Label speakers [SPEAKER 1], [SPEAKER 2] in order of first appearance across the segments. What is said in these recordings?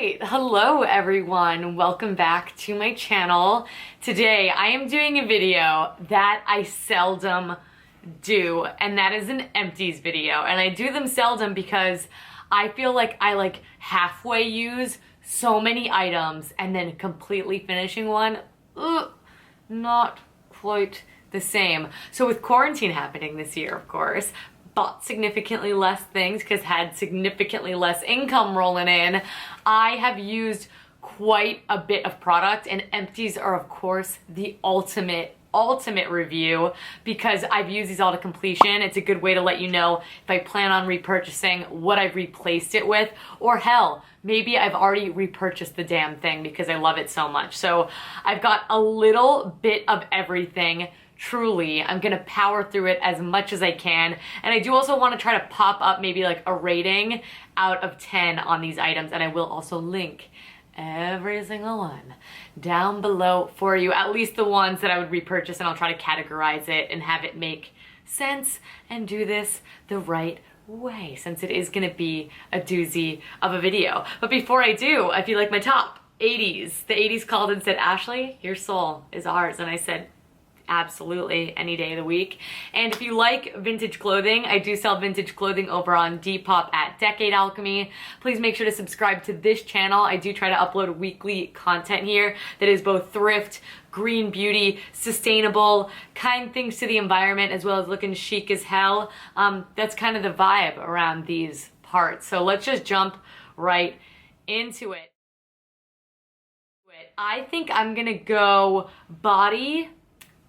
[SPEAKER 1] right, hello everyone. Welcome back to my channel. Today I am doing a video that I seldom do, and that is an empties video. And I do them seldom because I feel like I halfway use so many items and then completely finishing one, not quite the same. So with quarantine happening this year, of course, bought significantly less things because had significantly less income rolling in, I have used quite a bit of product, and empties are of course the ultimate review because I've used these all to completion. It's a good way to let you know if I plan on repurchasing, what I've replaced it with, or hell, maybe I've already repurchased the damn thing because I love it so much. So I've got a little bit of everything. Truly, I'm gonna power through it as much as I can. And I do also want to try to pop up maybe like a rating out of 10 on these items, and I will also link every single one down below for you, at least the ones that I would repurchase, and I'll try to categorize it and have it make sense and do this the right way, since it is gonna be a doozy of a video. But before I do, I feel like my top 80s. The 80s called and said, Ashley, your soul is ours. And I said, absolutely, any day of the week. And if you like vintage clothing, I do sell vintage clothing over on DEPOP at Decade Alchemy. Please make sure to subscribe to this channel. I do try to upload weekly content here that is both thrift, green beauty, sustainable, kind things to the environment, as well as looking chic as hell. That's kind of the vibe around these parts. So let's just jump right into it. I think I'm gonna go body,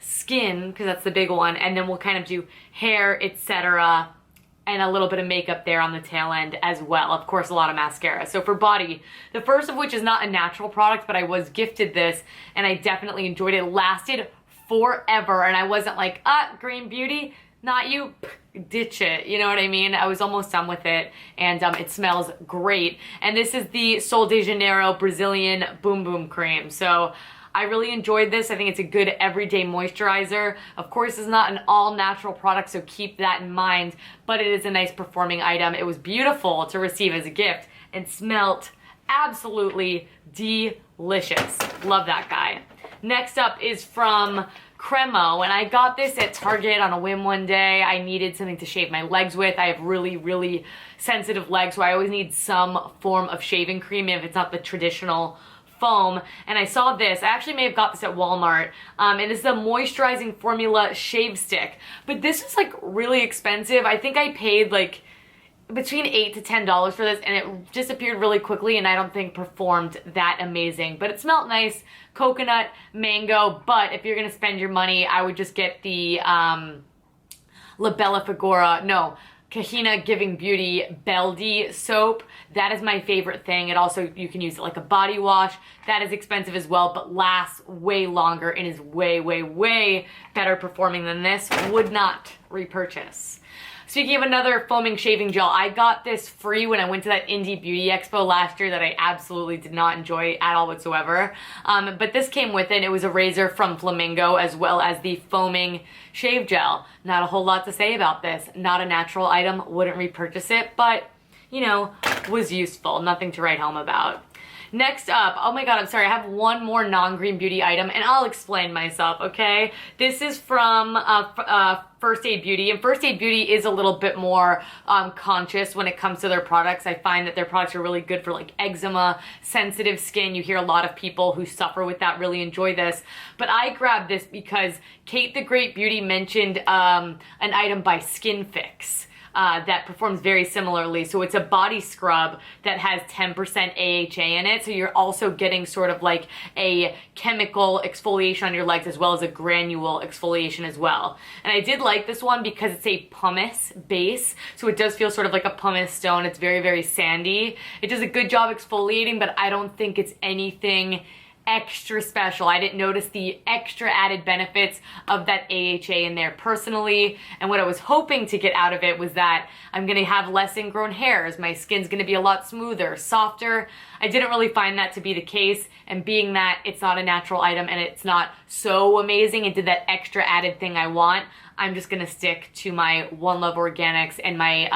[SPEAKER 1] skin, because that's the big one, and then we'll kind of do hair, etc., and a little bit of makeup there on the tail end as well. Of course, a lot of mascara. So for body, the first of which is not a natural product, but I was gifted this and I definitely enjoyed it. It lasted forever, and I wasn't like, green beauty, not you, ditch it, you know what I mean? I was almost done with it, and it smells great. And this is the Sol de Janeiro Brazilian Boom Boom Cream. So I really enjoyed this. I think it's a good everyday moisturizer. Of course, it's not an all-natural product, so keep that in mind, but it is a nice performing item. It was beautiful to receive as a gift and smelled absolutely delicious. Love that guy. Next up is from Cremo, and I got this at Target on a whim one day. I needed something to shave my legs with. I have really sensitive legs, so I always need some form of shaving cream if it's not the traditional foam. And I saw this. I actually may have got this at Walmart, and this is a moisturizing formula shave stick, but this is like really expensive. I think I paid like between $8 to $10 for this, and it disappeared really quickly, and I don't think performed that amazing, but it smelled nice, coconut, mango. But if you're gonna spend your money, I would just get the La Bella Figura, no, Kahina Giving Beauty Beldi soap. That is my favorite thing. It also, you can use it like a body wash. That is expensive as well, but lasts way longer and is way better performing than this. Would not repurchase. Speaking of another foaming shaving gel, I got this free when I went to that Indie Beauty Expo last year that I absolutely did not enjoy at all whatsoever. But this came with it. It was a razor from Flamingo as well as the foaming shave gel. Not a whole lot to say about this. Not a natural item, wouldn't repurchase it, but you know, was useful. Nothing to write home about. Next up, oh my god, I'm sorry, I have one more non-green beauty item, and I'll explain myself, okay? This is from First Aid Beauty, and First Aid Beauty is a little bit more conscious when it comes to their products. I find that their products are really good for like eczema, sensitive skin. You hear a lot of people who suffer with that really enjoy this, but I grabbed this because Kate the Great Beauty mentioned an item by Skin Fix that performs very similarly. So it's a body scrub that has 10% AHA in it. So you're also getting sort of like a chemical exfoliation on your legs as well as a granule exfoliation as well. And I did like this one because it's a pumice base. So it does feel sort of like a pumice stone. It's very sandy. It does a good job exfoliating, but I don't think it's anything extra special. I didn't notice the extra added benefits of that AHA in there personally, and what I was hoping to get out of it was that I'm gonna have less ingrown hairs, my skin's gonna be a lot smoother, softer. I didn't really find that to be the case, and being that it's not a natural item and it's not so amazing, it did that extra added thing I want, I'm just gonna stick to my One Love Organics and my,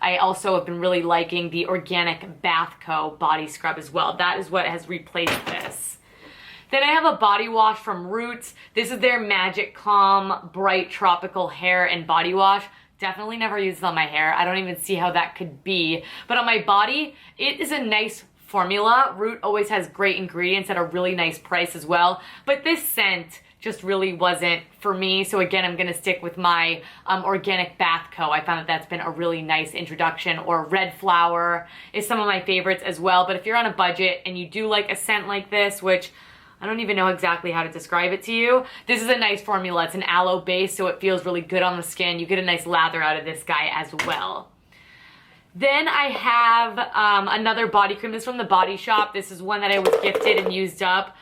[SPEAKER 1] I also have been really liking the Organic Bath Co. body scrub as well. That is what has replaced this. Then I have a body wash from Roots. This is their Magic Calm Bright Tropical Hair and Body Wash. Definitely never used it on my hair. I don't even see how that could be. But on my body, it is a nice formula. Root always has great ingredients at a really nice price as well. But this scent just really wasn't for me. So again, I'm gonna stick with my Organic Bath Co. I found that that's been a really nice introduction. Or Red Flower is some of my favorites as well. But if you're on a budget and you do like a scent like this, which I don't even know exactly how to describe it to you. This is a nice formula. It's an aloe base, so it feels really good on the skin. You get a nice lather out of this guy as well. Then I have another body cream. This is from the Body Shop. This is one that I was gifted and used up.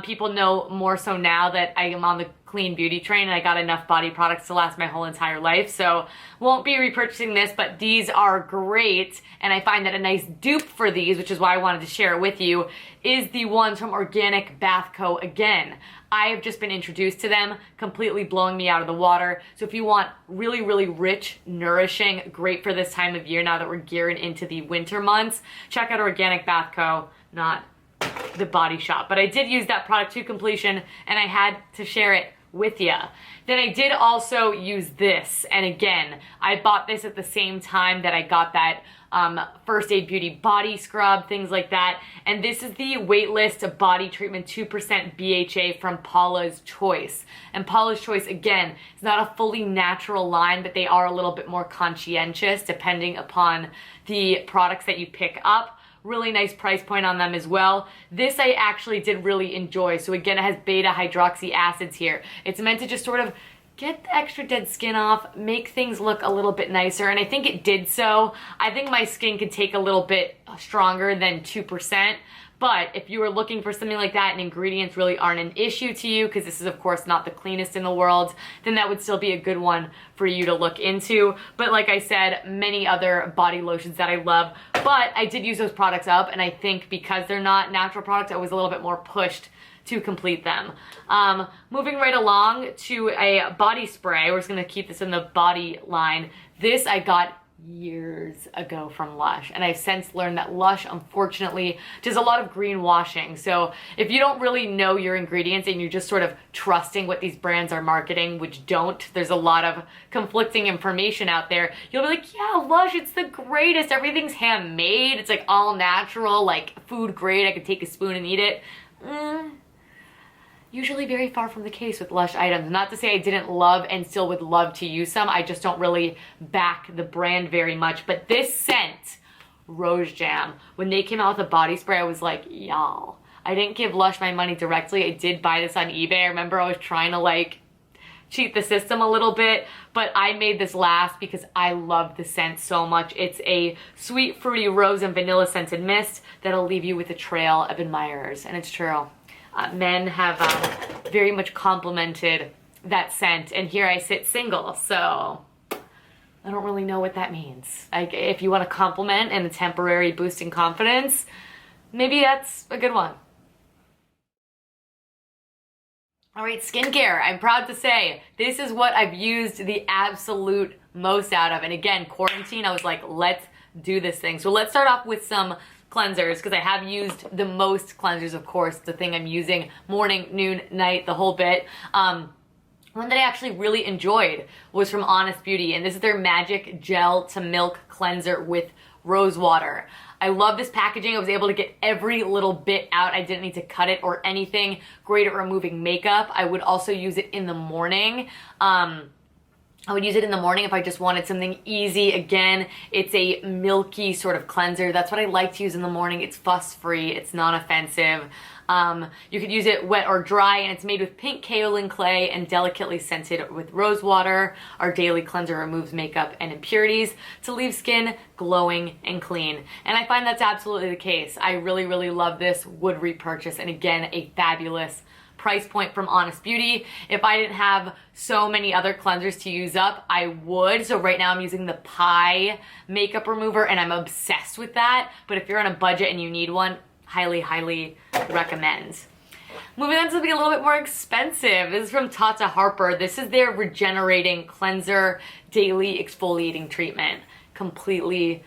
[SPEAKER 1] People know more so now that I am on the clean beauty train and I got enough body products to last my whole entire life. So won't be repurchasing this, but these are great. And I find that a nice dupe for these, which is why I wanted to share it with you, is the ones from Organic Bath Co. Again, I have just been introduced to them, completely blowing me out of the water. So if you want really, really rich, nourishing, great for this time of year now that we're gearing into the winter months, check out Organic Bath Co., not the Body Shop. But I did use that product to completion and I had to share it with you. Then I did also use this, and again, I bought this at the same time that I got that First Aid Beauty body scrub, things like that. And this is the Weightless Body Treatment 2% BHA from Paula's Choice. And Paula's Choice, again, is not a fully natural line, but they are a little bit more conscientious depending upon the products that you pick up. Really nice price point on them as well. This I actually did really enjoy. So again, it has beta hydroxy acids here. It's meant to just sort of get the extra dead skin off, make things look a little bit nicer, and I think it did so. I think my skin could take a little bit stronger than 2%, but if you were looking for something like that and ingredients really aren't an issue to you, because this is of course not the cleanest in the world, then that would still be a good one for you to look into. But like I said, many other body lotions that I love, but I did use those products up, and I think because they're not natural products, I was a little bit more pushed to complete them. Moving right along to a body spray. We're just gonna keep this in the body line. This I got years ago from Lush, and I've since learned that Lush unfortunately does a lot of greenwashing. So if you don't really know your ingredients and you're just sort of trusting what these brands are marketing, which don't, there's a lot of conflicting information out there, you'll be like, yeah, Lush, it's the greatest, everything's handmade, it's like all natural, like food grade, I could take a spoon and eat it. Usually very far from the case with Lush items. Not to say I didn't love and still would love to use some, I just don't really back the brand very much. But this scent, Rose Jam, when they came out with a body spray, I was like, y'all. I didn't give Lush my money directly. I did buy this on eBay. I remember I was trying to like cheat the system a little bit, but I made this last because I love the scent so much. It's a sweet, fruity rose and vanilla scented mist that'll leave you with a trail of admirers, and it's true. Men have very much complimented that scent, and here I sit single, so I don't really know what that means. Like, if you want a compliment and a temporary boost in confidence, maybe that's a good one. All right, skincare. I'm proud to say this is what I've used the absolute most out of, and again, quarantine, I was like, let's do this thing. So let's start off with some cleansers, because I have used the most cleansers, of course, the thing I'm using morning, noon, night, the whole bit. One that I actually really enjoyed was from Honest Beauty, and this is their Magic Gel to Milk Cleanser with Rose Water. I love this packaging. I was able to get every little bit out. I didn't need to cut it or anything. Great at removing makeup. I would also use it in the morning. I would use it in the morning if I just wanted something easy. Again, it's a milky sort of cleanser. That's what I like to use in the morning. It's fuss-free. It's non-offensive. You could use it wet or dry, and it's made with pink kaolin clay and delicately scented with rose water. Our daily cleanser removes makeup and impurities to leave skin glowing and clean. And I find that's absolutely the case. I really, really love this. Would repurchase. And again, a fabulous price point from Honest Beauty. If I didn't have so many other cleansers to use up, I would. So right now I'm using the Pie makeup remover, and I'm obsessed with that. But if you're on a budget and you need one, highly, highly recommend. Moving on to something a little bit more expensive. This is from Tata Harper. This is their Regenerating Cleanser Daily Exfoliating Treatment. Completely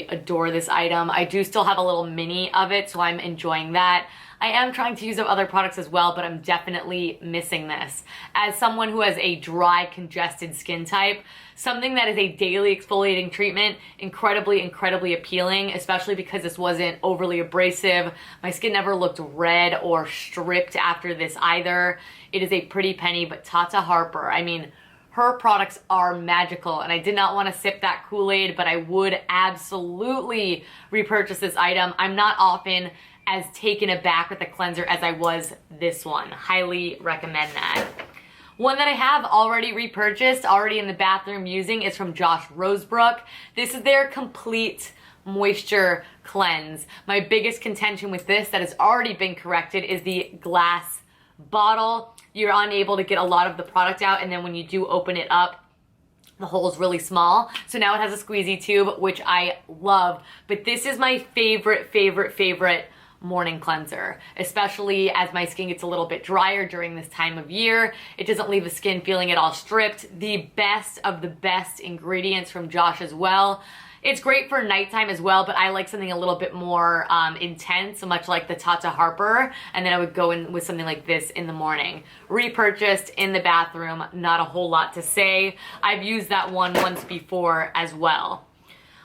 [SPEAKER 1] adore this item. I do still have a little mini of it, so I'm enjoying that. I am trying to use up other products as well, but I'm definitely missing this. As someone who has a dry, congested skin type, something that is a daily exfoliating treatment, incredibly appealing, especially because this wasn't overly abrasive. My skin never looked red or stripped after this either. It is a pretty penny, but Tata Harper, I mean, her products are magical, and I did not want to sip that Kool-Aid, but I would absolutely repurchase this item. I'm not often as taken aback with a cleanser as I was this one. Highly recommend that. One that I have already repurchased, already in the bathroom using, is from Josh Rosebrook. This is their Complete Moisture Cleanse. My biggest contention with this that has already been corrected is the glass bottle. You're unable to get a lot of the product out, and then when you do open it up, the hole's really small. So now it has a squeezy tube, which I love. But this is my favorite morning cleanser, especially as my skin gets a little bit drier during this time of year. It doesn't leave the skin feeling at all stripped. The best of the best ingredients from Josh as well. It's great for nighttime as well, but I like something a little bit more intense, much like the Tata Harper, and then I would go in with something like this in the morning. Repurchased in the bathroom, not a whole lot to say. I've used that one once before as well.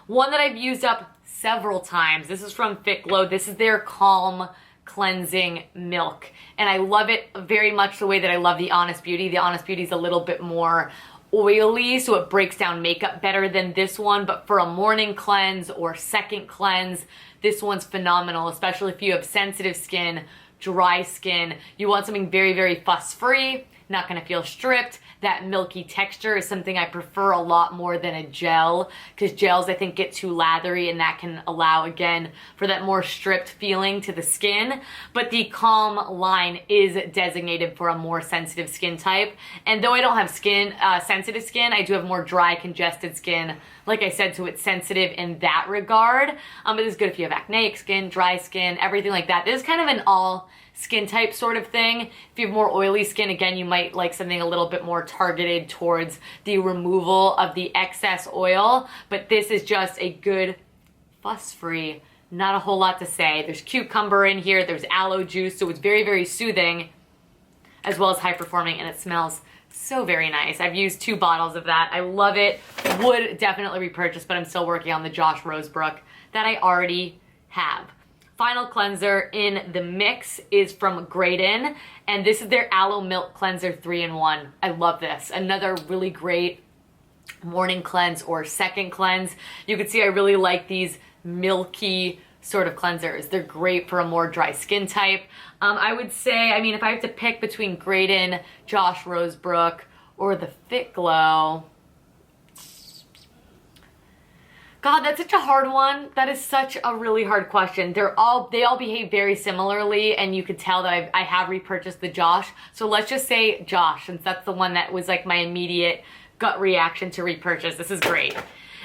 [SPEAKER 1] One that I've used up several times, this is from Fitglow. This is their Calm Cleansing Milk, and I love it very much the way that I love the Honest Beauty. The Honest Beauty is a little bit more oily, so it breaks down makeup better than this one, but for a morning cleanse or second cleanse, this one's phenomenal, especially if you have sensitive skin, dry skin. You want something very fuss-free, not gonna feel stripped. That milky texture is something I prefer a lot more than a gel, because gels I think get too lathery, and that can allow, again, for that more stripped feeling to the skin. But the Calm line is designated for a more sensitive skin type, and though I don't have sensitive skin, I do have more dry, congested skin, like I said, so it's sensitive in that regard. But this is good if you have acneic skin, dry skin, everything like that. This is kind of an all skin type sort of thing. If you have more oily skin, again, you might like something a little bit more targeted towards the removal of the excess oil, but this is just a good fuss-free, not a whole lot to say. There's cucumber in here, there's aloe juice, so it's very soothing, as well as high performing, and it smells so very nice. I've used 2 bottles of that. I love it. Would definitely repurchase, but I'm still working on the Josh Rosebrook that I already have. Final cleanser in the mix is from Graydon, and this is their Aloe Milk Cleanser 3-in-1. I love this. Another really great morning cleanse or second cleanse. You can see I really like these milky sort of cleansers. They're great for a more dry skin type. I would say, I mean, if I have to pick between Graydon, Josh Rosebrook, or the Fitglow, God, that's such a hard one. That is such a really hard question. They all behave very similarly, and you could tell that I have repurchased the Josh. So let's just say Josh, since that's the one that was like my immediate gut reaction to repurchase. This is great.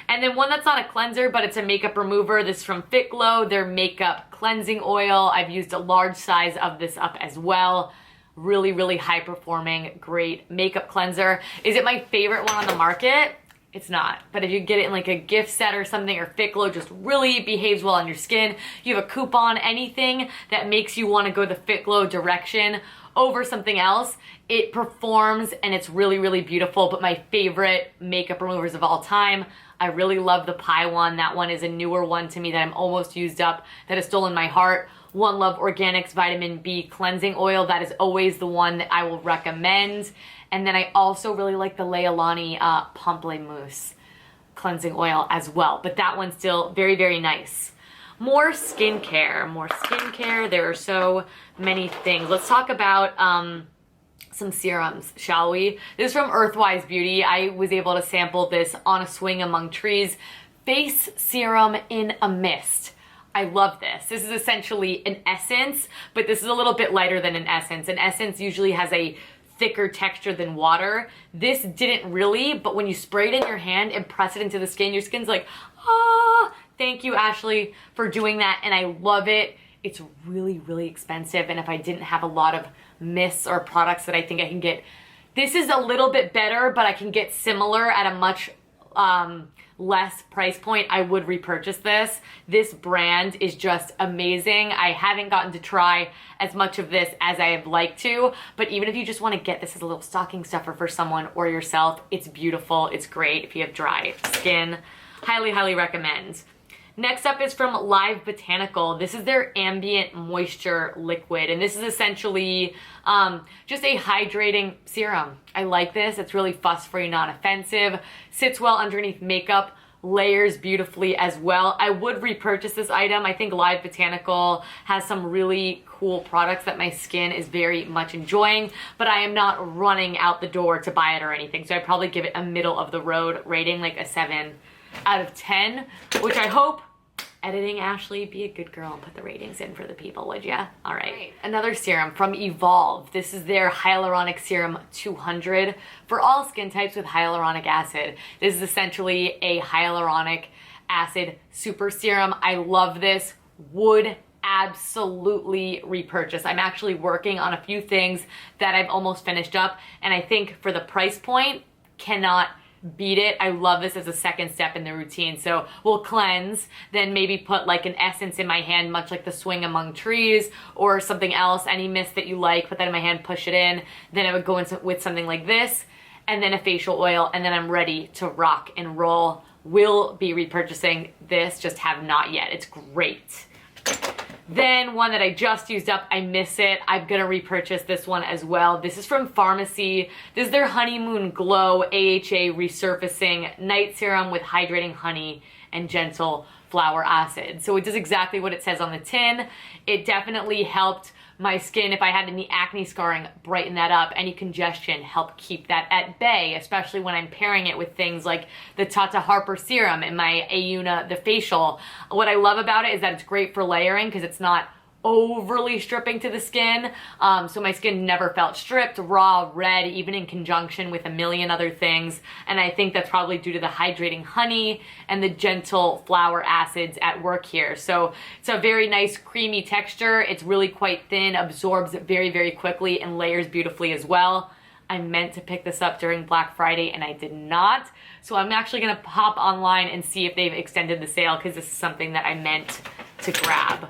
[SPEAKER 1] And then one that's not a cleanser, but it's a makeup remover. This is from Fitglow, their makeup cleansing oil. I've used a large size of this up as well. Really high performing, great makeup cleanser. Is it my favorite one on the market? It's not, but if you get it in like a gift set or something, or Fitglow just really behaves well on your skin, you have a coupon, anything that makes you want to go the Fitglow direction over something else, it performs and it's really beautiful. But my favorite makeup removers of all time, I really love the Pie one. That one is a newer one to me that I'm almost used up, that has stolen my heart. One Love Organics Vitamin B Cleansing Oil, that is always the one that I will recommend. And then I also really like the Leilani Pamplemousse Cleansing Oil as well. But that one's still very nice. More skincare. There are so many things. Let's talk about some serums, shall we? This is from Earthwise Beauty. I was able to sample this on a swing among trees. Face Serum in a Mist. I love this. This is essentially an essence, but this is a little bit lighter than an essence. An essence usually has a thicker texture than water. This didn't really, but when you spray it in your hand and press it into the skin, your skin's like, ah, thank you, Ashley, for doing that, and I love it. it's really, really expensive. And if I didn't have a lot of mists or products that I think I can get, this is a little bit better, but I can get similar at a much less price point, I would repurchase this. This brand is just amazing. I haven't gotten to try as much of this as I have liked to, but even if you just want to get this as a little stocking stuffer for someone or yourself, it's beautiful. It's great if you have dry skin. Highly, highly recommend. Next up is from Live Botanical. This is their ambient moisture liquid, and this is essentially just a hydrating serum. I like this. It's really fuss-free, non-offensive, sits well underneath makeup, layers beautifully as well. I would repurchase this item. I think Live Botanical has some really cool products that my skin is very much enjoying, but I am not running out the door to buy it or anything, so I'd probably give it a middle of the road rating, like a 7 out of 10, which I hope, editing Ashley, be a good girl and put the ratings in for the people, would ya? All right. Another serum from Evolve. This is their Hyaluronic Serum 200 for all skin types with hyaluronic acid. This is essentially a hyaluronic acid super serum. I love this. Would absolutely repurchase. I'm actually working on a few things that I've almost finished up, and I think for the price point, cannot beat it. I love this as a second step in the routine. So we'll cleanse, then maybe put like an essence in my hand, much like the Swing Among Trees or something else, any mist that you like, put that in my hand, push it in. Then I would go in with something like this, and then a facial oil, and then I'm ready to rock and roll. Will be repurchasing this, just have not yet. It's great. Then one that I just used up, I miss it. I'm gonna repurchase this one as well. This is from Farmacy. This is their Honeymoon Glow AHA Resurfacing Night Serum with hydrating honey and gentle flower acid. So it does exactly what it says on the tin. It definitely helped my skin, if I had any acne scarring, brighten that up. Any congestion, help keep that at bay, especially when I'm pairing it with things like the Tata Harper serum and my Ayuna, the facial. What I love about it is that it's great for layering because it's not overly stripping to the skin. So my skin never felt stripped, raw, red, even in conjunction with a million other things. And I think that's probably due to the hydrating honey and the gentle flower acids at work here. So it's a very nice creamy texture. It's really quite thin, absorbs very, very quickly, and layers beautifully as well. I meant to pick this up during Black Friday and I did not. So I'm actually gonna pop online and see if they've extended the sale, because this is something that I meant to grab.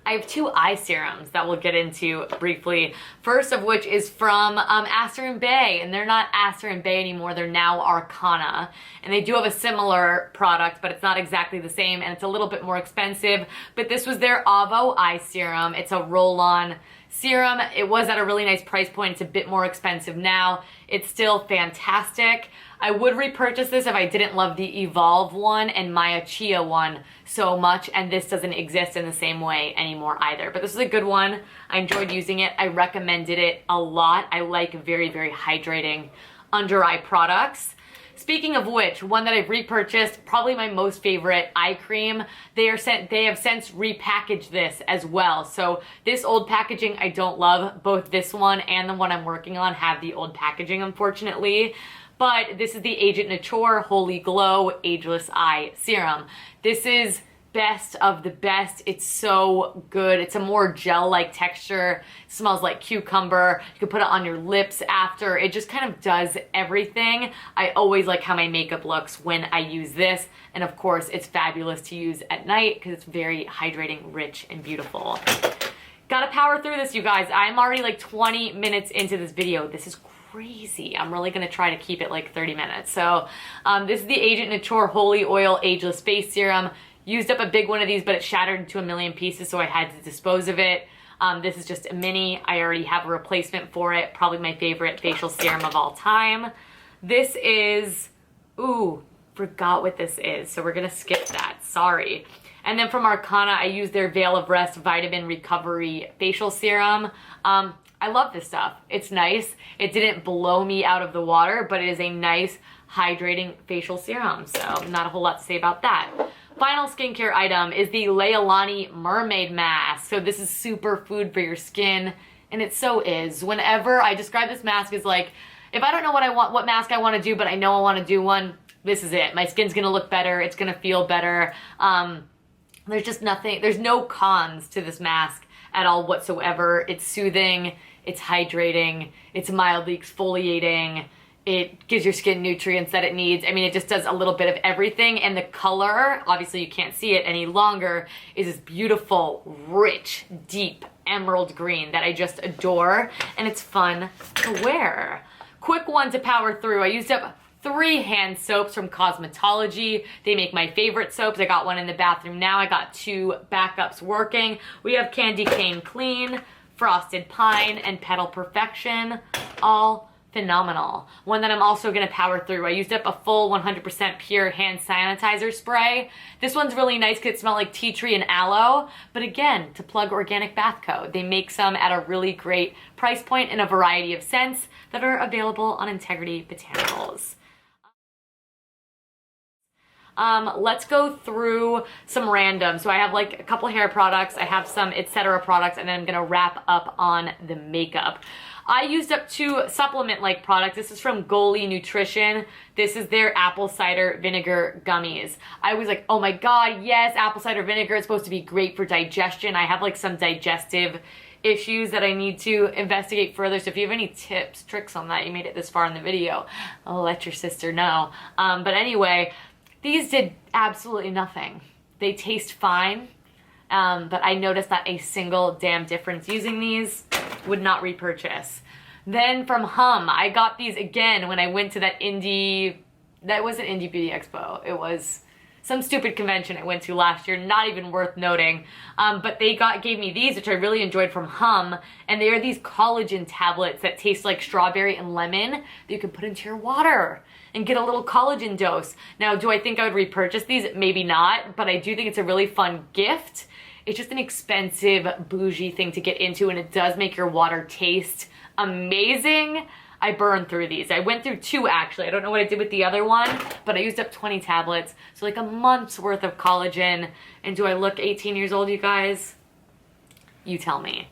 [SPEAKER 1] I have two eye serums that we'll get into briefly. First of which is from Aster and Bay, and they're not Aster and Bay anymore, they're now Arcana. And they do have a similar product, but it's not exactly the same, and it's a little bit more expensive. But this was their Avo Eye Serum. It's a roll-on serum. It was at a really nice price point. It's a bit more expensive now. It's still fantastic. I would repurchase this if I didn't love the Evolve one and Maya Chia one so much, and this doesn't exist in the same way anymore either. But this is a good one. I enjoyed using it. I recommended it a lot. I like very, very hydrating under eye products. Speaking of which, one that I've repurchased, probably my most favorite eye cream. They have since repackaged this as well. So this old packaging I don't love. Both this one and the one I'm working on have the old packaging, unfortunately. But this is the Agent Nature Holy Glow Ageless Eye Serum. This is best of the best. It's so good. It's a more gel-like texture. It smells like cucumber. You can put it on your lips after. It just kind of does everything. I always like how my makeup looks when I use this. And of course, it's fabulous to use at night because it's very hydrating, rich, and beautiful. Gotta power through this, you guys. I'm already like 20 minutes into this video. This is crazy. I'm really gonna try to keep it like 30 minutes. So this is the Agent Nature Holy Oil Ageless Face Serum. Used up a big one of these, but it shattered into a million pieces, so I had to dispose of it. This is just a mini. I already have a replacement for it. Probably my favorite facial serum of all time. This is, ooh, forgot what this is, so we're gonna skip that, sorry. And then from Arcana, I used their Veil of Rest Vitamin Recovery Facial Serum. I love this stuff. It's nice. It didn't blow me out of the water, but it is a nice hydrating facial serum, so not a whole lot to say about that. Final skincare item is the Leilani Mermaid Mask. So this is super food for your skin, and it so is. Whenever I describe this mask as like, if I don't know what mask I want to do, but I know I want to do one, this is it. My skin's gonna look better. It's gonna feel better. There's just nothing, there's no cons to this mask at all whatsoever. It's soothing, it's hydrating, it's mildly exfoliating, it gives your skin nutrients that it needs. I mean, it just does a little bit of everything. And the color, obviously you can't see it any longer, is this beautiful, rich, deep emerald green that I just adore. And it's fun to wear. Quick one to power through. I used up 3 hand soaps from Cosmetology. They make my favorite soaps. I got one in the bathroom now. I got 2 backups working. We have Candy Cane Clean, Frosted Pine, and Petal Perfection. All phenomenal. One that I'm also gonna power through. I used up a full 100% pure hand sanitizer spray. This one's really nice because it smells like tea tree and aloe, but again, to plug Organic Bath Co. They make some at a really great price point in a variety of scents that are available on Integrity Botanicals. Let's go through some random. So I have like a couple hair products, I have some etc. products, and then I'm gonna wrap up on the makeup. I used up 2 supplement-like products. This is from Goli Nutrition. This is their apple cider vinegar gummies. I was like, oh my god, yes, apple cider vinegar is supposed to be great for digestion. I have like some digestive issues that I need to investigate further. So if you have any tips, tricks on that, you made it this far in the video, I'll let your sister know. But anyway, these did absolutely nothing. They taste fine, but I noticed not a single damn difference using these. Would not repurchase. Then from Hum, I got these again when I went to that that wasn't Indie Beauty Expo. It was some stupid convention I went to last year, not even worth noting. But they gave me these, which I really enjoyed from Hum, and they are these collagen tablets that taste like strawberry and lemon that you can put into your water and get a little collagen dose. Now, do I think I would repurchase these? Maybe not, but I do think it's a really fun gift. It's just an expensive, bougie thing to get into, and it does make your water taste amazing. I burned through these. I went through 2 actually. I don't know what I did with the other one, but I used up 20 tablets. So like a month's worth of collagen. And do I look 18 years old, you guys? You tell me.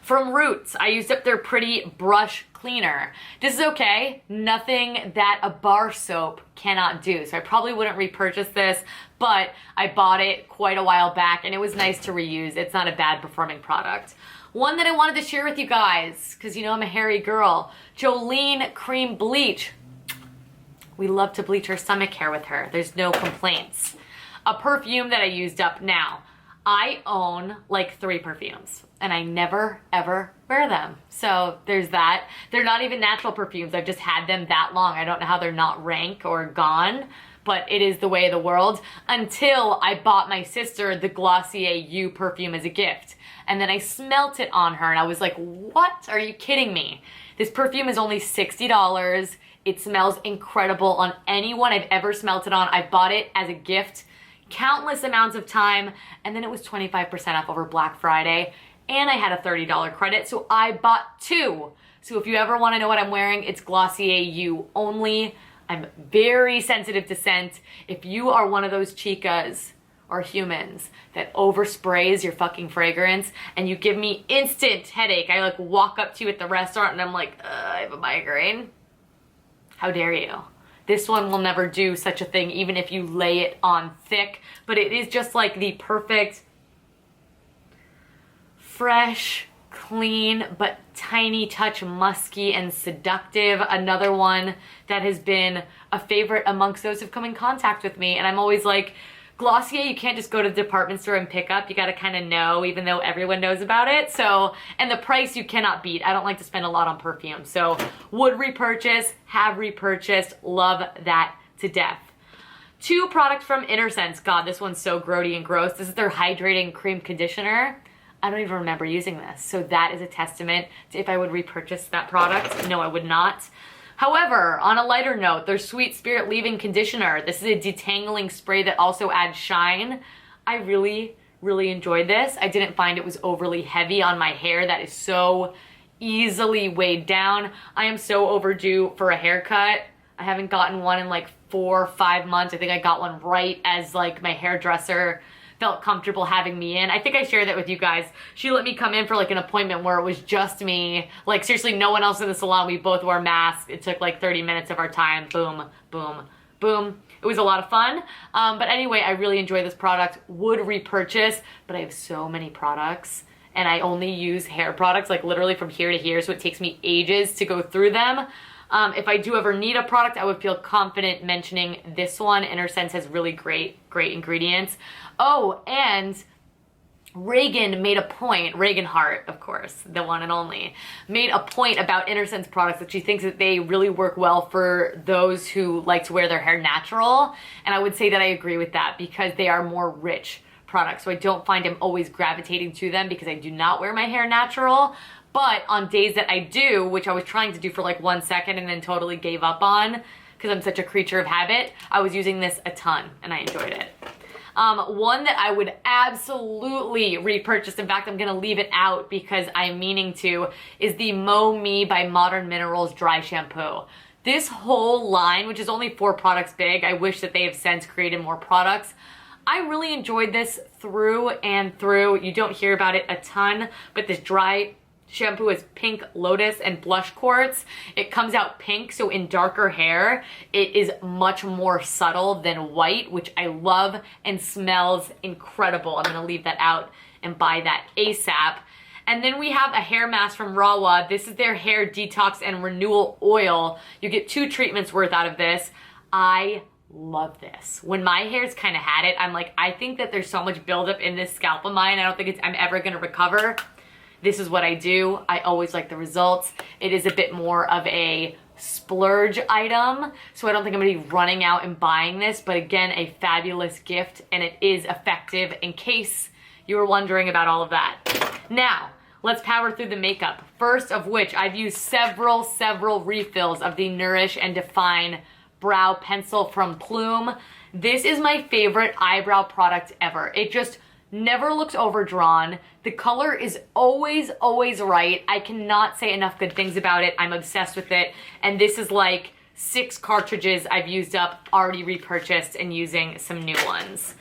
[SPEAKER 1] From Roots, I used up their Pretty Brush Cleaner. This is okay. Nothing that a bar soap cannot do. So I probably wouldn't repurchase this, but I bought it quite a while back and it was nice to reuse. It's not a bad performing product. One that I wanted to share with you guys, because you know I'm a hairy girl, Jolene Cream Bleach. We love to bleach our stomach hair with her. There's no complaints. A perfume that I used up now. I own like 3 perfumes and I never ever wear them. So there's that. They're not even natural perfumes. I've just had them that long. I don't know how they're not rank or gone, but it is the way of the world until I bought my sister the Glossier You perfume as a gift. And then I smelt it on her and I was like, what? Are you kidding me? This perfume is only $60. It smells incredible on anyone I've ever smelt it on. I bought it as a gift countless amounts of time, and then it was 25% off over Black Friday, and I had a $30 credit, so I bought 2. So if you ever want to know what I'm wearing, it's Glossier You only. I'm very sensitive to scent. If you are one of those chicas or humans that oversprays your fucking fragrance and you give me instant headache, I like walk up to you at the restaurant and I'm like, I have a migraine. How dare you? This one will never do such a thing, even if you lay it on thick, but it is just like the perfect, fresh, clean, but tiny touch musky and seductive. Another one that has been a favorite amongst those who've come in contact with me, and I'm always like, Glossier, you can't just go to the department store and pick up. You gotta kind of know, even though everyone knows about it. So, and the price you cannot beat. I don't like to spend a lot on perfume. So, would repurchase, have repurchased, love that to death. 2 products from Innersense. God, this one's so grody and gross. This is their hydrating cream conditioner. I don't even remember using this. So that is a testament to if I would repurchase that product. No, I would not. However, on a lighter note, their Sweet Spirit Leave-In Conditioner. This is a detangling spray that also adds shine. I really, really enjoyed this. I didn't find it was overly heavy on my hair that is so easily weighed down. I am so overdue for a haircut. I haven't gotten one in like 4 or 5 months. I think I got one right as like my hairdresser felt comfortable having me in. I think I shared that with you guys. She let me come in for like an appointment where it was just me. Like seriously, no one else in the salon. We both wore masks. It took like 30 minutes of our time. Boom, boom, boom. It was a lot of fun. But anyway, I really enjoy this product. Would repurchase, but I have so many products and I only use hair products like literally from here to here, so it takes me ages to go through them. If I do ever need a product, I would feel confident mentioning this one. Innersense has really great ingredients. Oh, and Reagan made a point, Reagan Hart, of course, the one and only, made a point about Innersense products that she thinks that they really work well for those who like to wear their hair natural. And I would say that I agree with that because they are more rich products. So I don't find I'm always gravitating to them because I do not wear my hair natural. But on days that I do, which I was trying to do for like 1 second and then totally gave up on because I'm such a creature of habit, I was using this a ton and I enjoyed it. One that I would absolutely repurchase, in fact I'm gonna leave it out because I'm meaning to, is the MoMi by Modern Minerals Dry Shampoo. This whole line, which is only 4 products big, I wish that they have since created more products. I really enjoyed this through and through. You don't hear about it a ton, but this dry shampoo is pink lotus and blush quartz. It comes out pink, so in darker hair, it is much more subtle than white, which I love and smells incredible. I'm gonna leave that out and buy that ASAP. And then we have a hair mask from Rahua. This is their hair detox and renewal oil. You get 2 treatments worth out of this. I love this. When my hair's kind of had it, I'm like, I think that there's so much buildup in this scalp of mine. I don't think I'm ever gonna recover. This is what I do. I always like the results. It is a bit more of a splurge item, so I don't think I'm gonna be running out and buying this, but again, a fabulous gift, and it is effective in case you were wondering about all of that. Now, let's power through the makeup. First of which, I've used several refills of the Nourish and Define Brow Pencil from Plume. This is my favorite eyebrow product ever. It just never looks overdrawn. The color is always right. I cannot say enough good things about it. I'm obsessed with it. And this is like 6 cartridges I've used up, already repurchased, and using some new ones.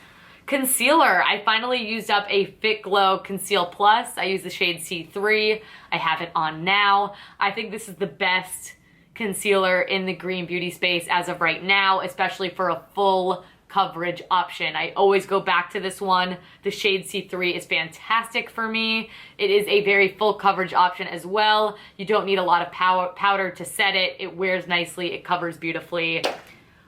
[SPEAKER 1] Concealer. I finally used up a Fitglow Conceal Plus. I use the shade C3. I have it on now. I think this is the best concealer in the green beauty space as of right now, especially for a full coverage option. I always go back to this one. The shade C3 is fantastic for me. It is a very full coverage option as well. You don't need a lot of powder to set it. It wears nicely. It covers beautifully.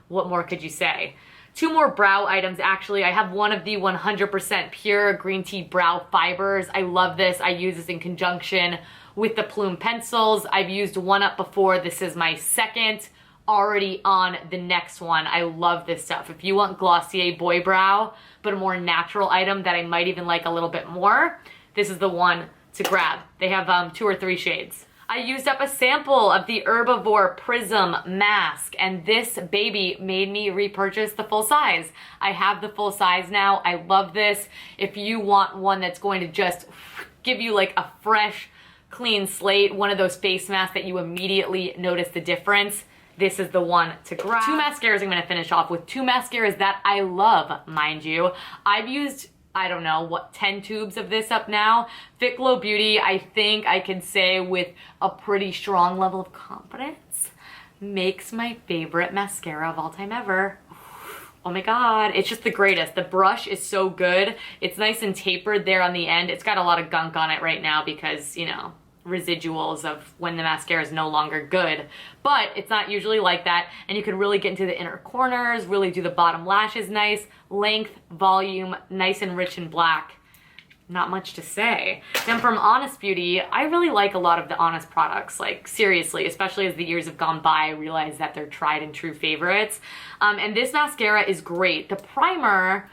[SPEAKER 1] What more could you say? 2 more brow items actually. I have one of the 100% pure green tea brow fibers. I love this. I use this in conjunction with the Plume pencils. I've used one up before. This is my second. Already on the next one. I love this stuff. If you want Glossier boy brow, but a more natural item that I might even like a little bit more, this is the one to grab. They have 2 or 3 shades. I used up a sample of the Herbivore Prism mask, and this baby made me repurchase the full size. I have the full size now. I love this. If you want one that's going to just give you like a fresh, clean slate, one of those face masks that you immediately notice the difference, this is the one to grab. 2 mascaras I'm gonna finish off with. 2 mascaras that I love, mind you. I've used, I don't know, what, 10 tubes of this up now. Fitglow Beauty, I think I can say with a pretty strong level of confidence, makes my favorite mascara of all time ever. Oh my God, it's just the greatest. The brush is so good. It's nice and tapered there on the end. It's got a lot of gunk on it right now because, you know, residuals of when the mascara is no longer good, but it's not usually like that, and you can really get into the inner corners, really do the bottom lashes nice, length, volume, nice and rich and black. Not much to say. Then from Honest Beauty, I really like a lot of the Honest products, like seriously, especially as the years have gone by, I realize that they're tried and true favorites. And this mascara is great. The primer,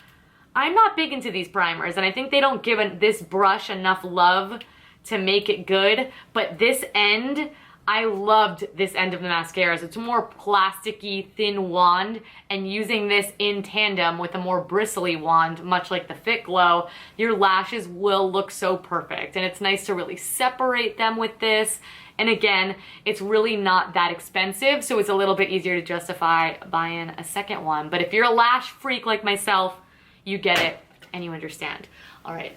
[SPEAKER 1] I'm not big into these primers, and I think they don't give this brush enough love to make it good, but this end, I loved this end of the mascaras. It's more plasticky, thin wand, and using this in tandem with a more bristly wand, much like the Fitglow, your lashes will look so perfect, and it's nice to really separate them with this. And again, it's really not that expensive, so it's a little bit easier to justify buying a second one. But if you're a lash freak like myself, you get it and you understand. All right.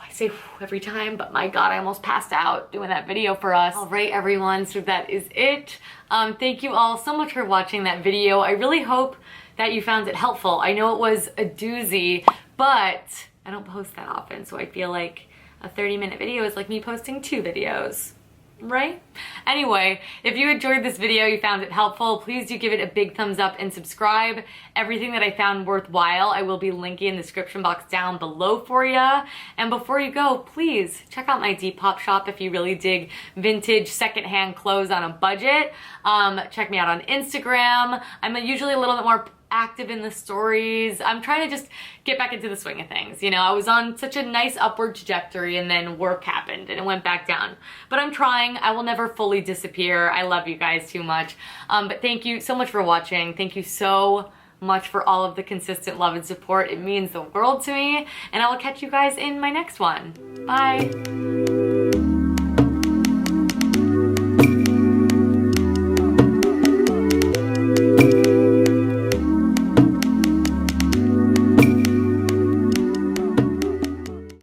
[SPEAKER 1] I say every time, but my God, I almost passed out doing that video for us. All right, everyone, so that is it. Thank you all so much for watching that video. I really hope that you found it helpful. I know it was a doozy, but I don't post that often, so I feel like a 30-minute video is like me posting 2 videos. Right? Anyway, if you enjoyed this video, you found it helpful, please do give it a big thumbs up and subscribe. Everything that I found worthwhile, I will be linking in the description box down below for you. And before you go, please check out my Depop shop if you really dig vintage secondhand clothes on a budget. Check me out on Instagram. I'm usually a little bit more active in the stories. I'm trying to just get back into the swing of things. You know, I was on such a nice upward trajectory and then work happened and it went back down. But I'm trying. I will never fully disappear. I love you guys too much. But thank you so much for watching. Thank you so much for all of the consistent love and support. It means the world to me. And I will catch you guys in my next one. Bye.